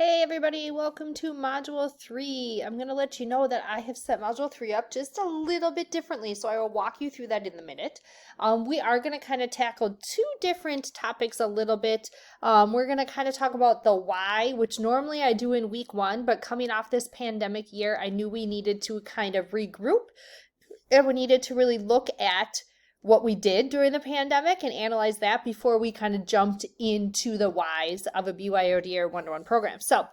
Hey everybody, welcome to Module 3. I'm going to let you know that I have set Module 3 up just a little bit differently, so I will walk you through that in a minute. We are going to kind of tackle two different topics a little bit. We're going to kind of talk about the why, which normally I do in week 1, but coming off this pandemic year, I knew we needed to kind of regroup and we needed to really look at what we did during the pandemic and analyze that before we kind of jumped into the whys of a BYOD or one-to-one program. So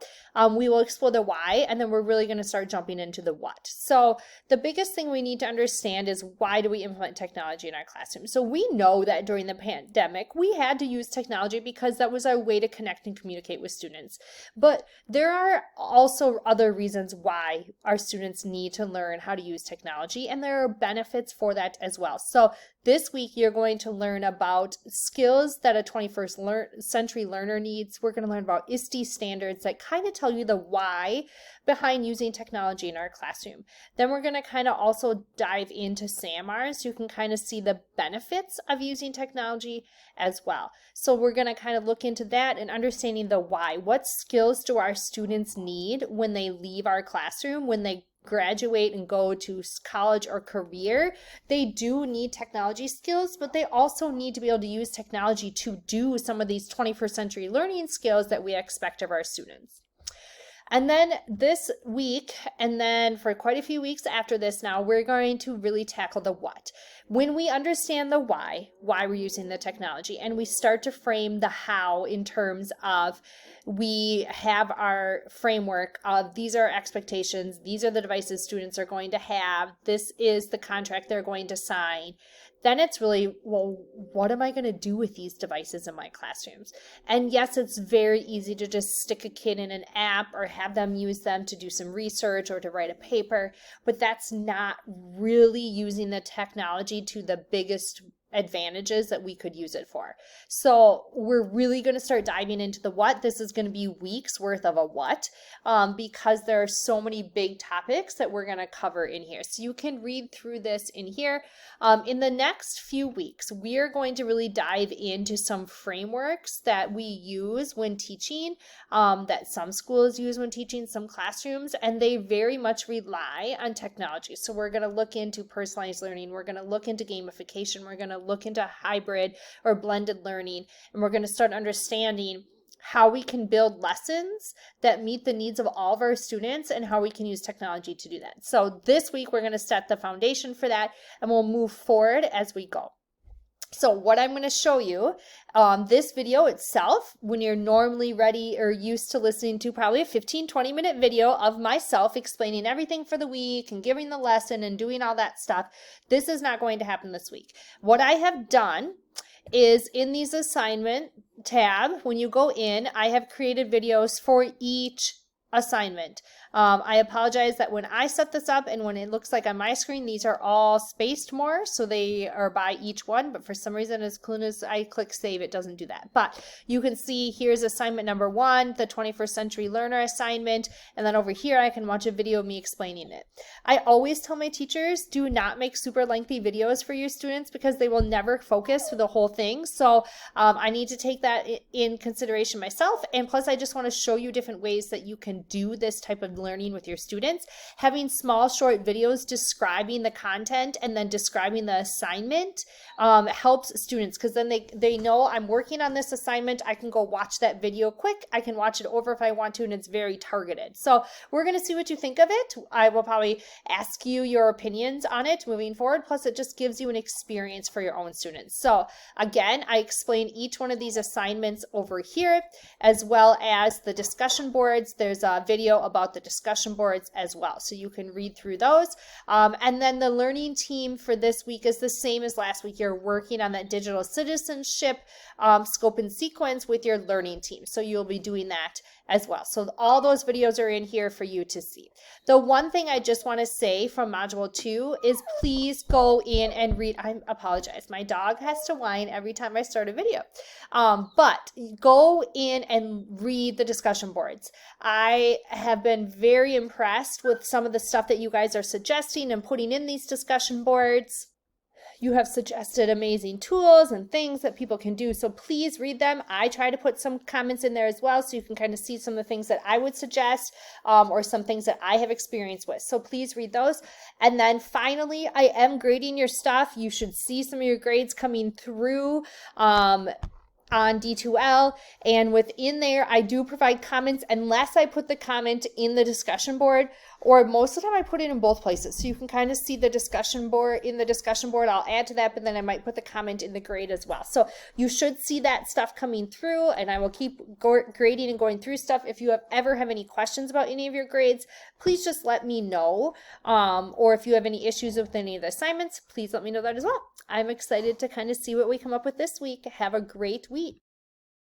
we will explore the why, and then we're really going to start jumping into the what. So the biggest thing we need to understand is, why do we implement technology in our classroom? So we know that during the pandemic, we had to use technology because that was our way to connect and communicate with students. But there are also other reasons why our students need to learn how to use technology, and there are benefits for that as well. So this week, you're going to learn about skills that a 21st century learner needs. We're going to learn about ISTE standards that kind of tell you the why behind using technology in our classroom. Then we're going to kind of also dive into SAMR so you can kind of see the benefits of using technology as well. So we're going to kind of look into that and understanding the why. What skills do our students need when they leave our classroom, when they graduate and go to college or career? They do need technology skills, but they also need to be able to use technology to do some of these 21st century learning skills that we expect of our students. And then this week, and then for quite a few weeks after this now, we're going to really tackle the what. When we understand the why we're using the technology, and we start to frame the how in terms of, we have our framework of, these are our expectations, these are the devices students are going to have, this is the contract they're going to sign, then it's really, well, what am I going to do with these devices in my classrooms? And yes, it's very easy to just stick a kid in an app or have them use them to do some research or to write a paper, but that's not really using the technology to the biggest advantages that we could use it for. So we're really going to start diving into the what. This is going to be weeks worth of a what, because there are so many big topics that we're going to cover in here. So you can read through this in here. In the next few weeks, we are going to really dive into some frameworks that we use when teaching, that some schools use when teaching, some classrooms, and they very much rely on technology. So we're going to look into personalized learning. We're going to look into gamification. We're going to look into hybrid or blended learning, and we're going to start understanding how we can build lessons that meet the needs of all of our students and how we can use technology to do that. So this week, we're going to set the foundation for that, and we'll move forward as we go. So what I'm going to show you, this video itself, when you're normally ready or used to listening to probably a 15-20 minute video of myself explaining everything for the week and giving the lesson and doing all that stuff, this is not going to happen this week. What I have done is, in these assignment tab, when you go in, I have created videos for each assignment. I apologize that when I set this up and when it looks like on my screen, these are all spaced more, so they are by each one, but for some reason, as soon as I click save, it doesn't do that. But you can see here's assignment number 1, the 21st century learner assignment, and then over here, I can watch a video of me explaining it. I always tell my teachers, do not make super lengthy videos for your students because they will never focus for the whole thing. So I need to take that in consideration myself. And plus, I just want to show you different ways that you can do this type of learning with your students. Having small short videos describing the content and then describing the assignment helps students, because then they know I'm working on this assignment. I can go watch that video quick. I can watch it over if I want to, and it's very targeted. So we're going to see what you think of it. I will probably ask you your opinions on it moving forward. Plus, it just gives you an experience for your own students. So again, I explain each one of these assignments over here, as well as the discussion boards. There's a video about the discussion boards as well, so you can read through those. And then the learning team for this week is the same as last week. You're working on that digital citizenship scope and sequence with your learning team, so you'll be doing that as well. So all those videos are in here for you to see. The one thing I just want to say from Module 2 is, please go in and read. I apologize. My dog has to whine every time I start a video. But go in and read the discussion boards. I have been very impressed with some of the stuff that you guys are suggesting and putting in these discussion boards. you have suggested amazing tools and things that people can do. So please read them. I try to put some comments in there as well, so you can kind of see some of the things that I would suggest, or some things that I have experience with. So please read those. And then finally, I am grading your stuff. You should see some of your grades coming through on D2L, and within there I do provide comments unless I put the comment in the discussion board, or most of the time I put it in both places, so you can kind of see the discussion board. In the discussion board I'll add to that, but then I might put the comment in the grade as well. So you should see that stuff coming through, and I will keep grading and going through stuff. If you ever have any questions about any of your grades, please just let me know, or if you have any issues with any of the assignments, please let me know that as well. I'm excited to kind of see what we come up with this week. Have a great week.